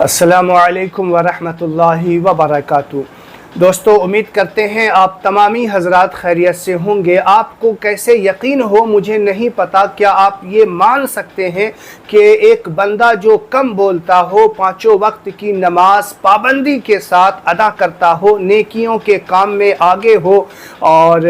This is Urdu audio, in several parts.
السلام علیکم ورحمۃ اللہ وبرکاتہ۔ دوستو، امید کرتے ہیں آپ تمامی حضرات خیریت سے ہوں گے۔ آپ کو کیسے یقین ہو مجھے نہیں پتا، کیا آپ یہ مان سکتے ہیں کہ ایک بندہ جو کم بولتا ہو، پانچوں وقت کی نماز پابندی کے ساتھ ادا کرتا ہو، نیکیوں کے کام میں آگے ہو اور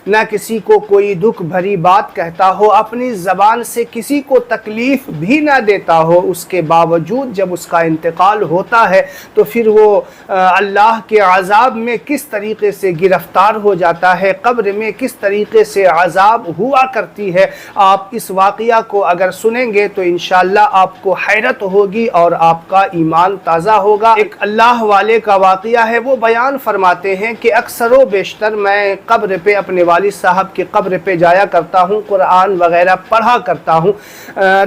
نہ کسی کو کوئی دکھ بھری بات کہتا ہو، اپنی زبان سے کسی کو تکلیف بھی نہ دیتا ہو، اس کے باوجود جب اس کا انتقال ہوتا ہے تو پھر وہ اللہ کے عذاب میں کس طریقے سے گرفتار ہو جاتا ہے، قبر میں کس طریقے سے عذاب ہوا کرتی ہے، آپ اس واقعہ کو اگر سنیں گے تو انشاءاللہ آپ کو حیرت ہوگی اور آپ کا ایمان تازہ ہوگا۔ ایک اللہ والے کا واقعہ ہے، وہ بیان فرماتے ہیں کہ اکثر و بیشتر میں قبر پہ اپنے والد صاحب کی قبر پہ جایا کرتا ہوں، قرآن وغیرہ پڑھا کرتا ہوں،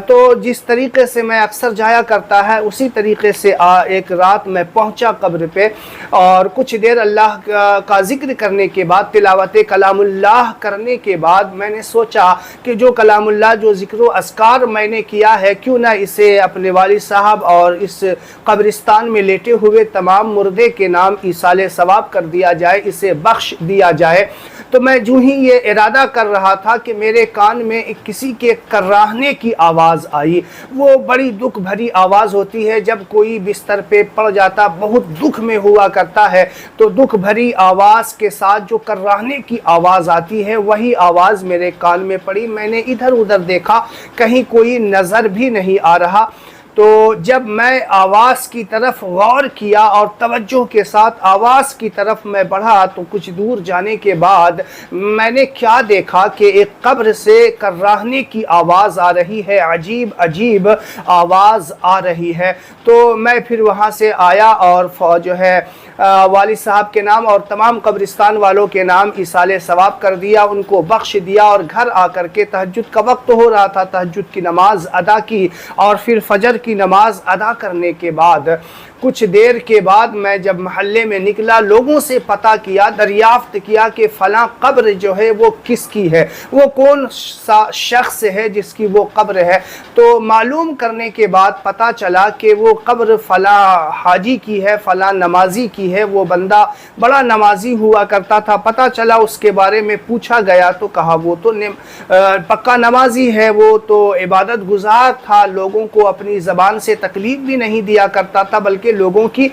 تو جس طریقے سے میں اکثر جایا کرتا ہے اسی طریقے سے ایک رات میں پہنچا قبر پہ، اور کچھ دیر اللہ کا ذکر کرنے کے بعد، تلاوت کلام اللہ کرنے کے بعد میں نے سوچا کہ جو کلام اللہ، جو ذکر و اذکار میں نے کیا ہے، کیوں نہ اسے اپنے والد صاحب اور اس قبرستان میں لیٹے ہوئے تمام مردے کے نام ایصال ثواب کر دیا جائے، اسے بخش دیا جائے۔ تو میں جو ہی یہ ارادہ کر رہا تھا کہ میرے کان میں کسی کے کراہنے کی آواز آئی۔ وہ بڑی دکھ بھری آواز ہوتی ہے، جب کوئی بستر پہ پڑ جاتا، بہت دکھ میں ہوا کرتا ہے، تو دکھ بھری آواز کے ساتھ جو کراہنے کی آواز آتی ہے، وہی آواز میرے کان میں پڑی۔ میں نے ادھر ادھر دیکھا، کہیں کوئی نظر بھی نہیں آ رہا۔ تو جب میں آواز کی طرف غور کیا اور توجہ کے ساتھ آواز کی طرف میں بڑھا، تو کچھ دور جانے کے بعد میں نے کیا دیکھا کہ ایک قبر سے کراہنے کی آواز آ رہی ہے، عجیب عجیب آواز آ رہی ہے۔ تو میں پھر وہاں سے آیا اور جو ہے والد صاحب کے نام اور تمام قبرستان والوں کے نام ایصال ثواب کر دیا، ان کو بخش دیا، اور گھر آ کر کے تہجد کا وقت ہو رہا تھا، تہجد کی نماز ادا کی، اور پھر فجر کی نماز ادا کرنے کے بعد کچھ دیر کے بعد میں جب محلے میں نکلا، لوگوں سے پتہ کیا، دریافت کیا کہ فلاں قبر جو ہے وہ کس کی ہے، وہ کون سا شخص ہے جس کی وہ قبر ہے۔ تو معلوم کرنے کے بعد پتہ چلا کہ وہ قبر فلاں حاجی کی ہے، فلاں نمازی کی ہے، وہ بندہ بڑا نمازی ہوا کرتا تھا۔ پتہ چلا، اس کے بارے میں پوچھا گیا تو کہا وہ تو پکا نمازی ہے، وہ تو عبادت گزار تھا، لوگوں کو اپنی زبان سے تکلیف بھی نہیں دیا کرتا تھا، بلکہ لوگوں کی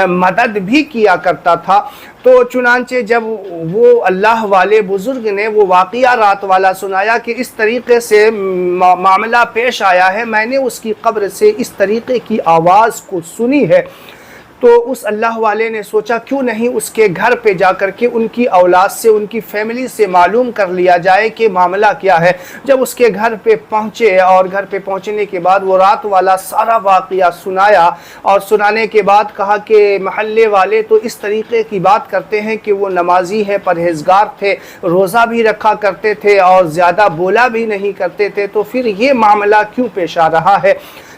مدد بھی کیا کرتا تھا۔ تو چنانچہ جب وہ اللہ والے بزرگ نے وہ واقعہ رات والا سنایا کہ اس طریقے سے معاملہ پیش آیا ہے، میں نے اس کی قبر سے اس طریقے کی آواز کو سنی ہے، تو اس اللہ والے نے سوچا کیوں نہیں اس کے گھر پہ جا کر کے ان کی اولاد سے، ان کی فیملی سے معلوم کر لیا جائے کہ معاملہ کیا ہے۔ جب اس کے گھر پہ پہنچے اور گھر پہ پہنچنے کے بعد وہ رات والا سارا واقعہ سنایا، اور سنانے کے بعد کہا کہ محلے والے تو اس طریقے کی بات کرتے ہیں کہ وہ نمازی ہے، پرہیزگار تھے، روزہ بھی رکھا کرتے تھے اور زیادہ بولا بھی نہیں کرتے تھے، تو پھر یہ معاملہ کیوں پیش آ رہا ہے؟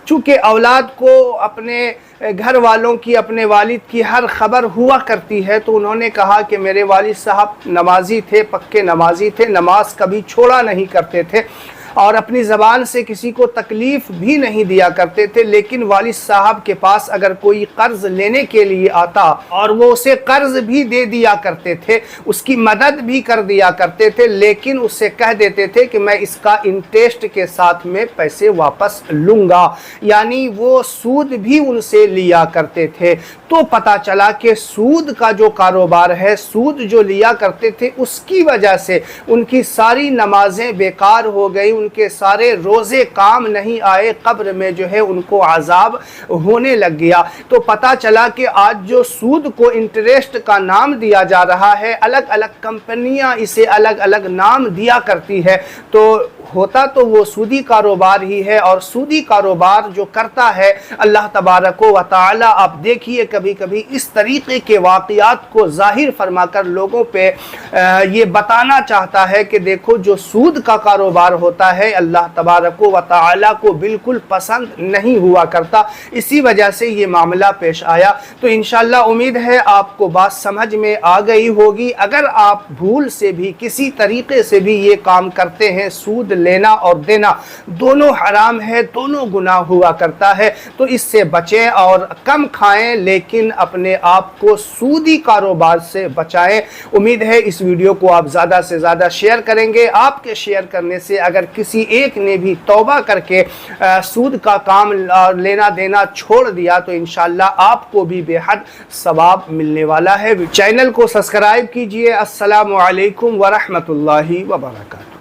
چونکہ اولاد کو اپنے گھر والوں کی، اپنے والد کی ہر خبر ہوا کرتی ہے، تو انہوں نے کہا کہ میرے والد صاحب نمازی تھے، پکے نمازی تھے، نماز کبھی چھوڑا نہیں کرتے تھے، اور اپنی زبان سے کسی کو تکلیف بھی نہیں دیا کرتے تھے، لیکن والد صاحب کے پاس اگر کوئی قرض لینے کے لیے آتا اور وہ اسے قرض بھی دے دیا کرتے تھے، اس کی مدد بھی کر دیا کرتے تھے، لیکن اسے کہہ دیتے تھے کہ میں اس کا انٹرسٹ کے ساتھ میں پیسے واپس لوں گا، یعنی وہ سود بھی ان سے لیا کرتے تھے۔ تو پتہ چلا کہ سود کا جو کاروبار ہے، سود جو لیا کرتے تھے، اس کی وجہ سے ان کی ساری نمازیں بیکار ہو گئی، ان کے سارے روزے کام نہیں آئے، قبر میں جو ہے ان کو عذاب ہونے لگ گیا۔ تو پتہ چلا کہ آج جو سود کو انٹرسٹ کا نام دیا جا رہا ہے، الگ الگ کمپنیاں اسے الگ الگ نام دیا کرتی ہے، تو ہوتا تو وہ سودی کاروبار ہی ہے، اور سودی کاروبار جو کرتا ہے اللہ تبارک و تعالی، آپ دیکھیے کبھی کبھی اس طریقے کے واقعات کو ظاہر فرما کر لوگوں پہ یہ بتانا چاہتا ہے کہ دیکھو جو سود کا کاروبار ہوتا ہے اللہ تبارک و تعالی کو بالکل پسند نہیں ہوا کرتا، اسی وجہ سے یہ معاملہ پیش آیا۔ تو انشاءاللہ امید ہے آپ کو بات سمجھ میں آ گئی ہوگی۔ اگر آپ بھول سے بھی کسی طریقے سے بھی یہ کام کرتے ہیں، سود لینا اور دینا دونوں حرام ہے، دونوں گناہ ہوا کرتا ہے، تو اس سے بچیں اور کم کھائیں لیکن اپنے آپ کو سودی کاروبار سے بچائیں۔ امید ہے اس ویڈیو کو آپ زیادہ سے زیادہ شیئر کریں گے۔ آپ کے شیئر کرنے سے اگر کسی ایک نے بھی توبہ کر کے سود کا کام لینا دینا چھوڑ دیا تو انشاءاللہ آپ کو بھی بے حد ثواب ملنے والا ہے۔ چینل کو سبسکرائب کیجئے۔ السلام علیکم ورحمۃ اللہ وبرکاتہ۔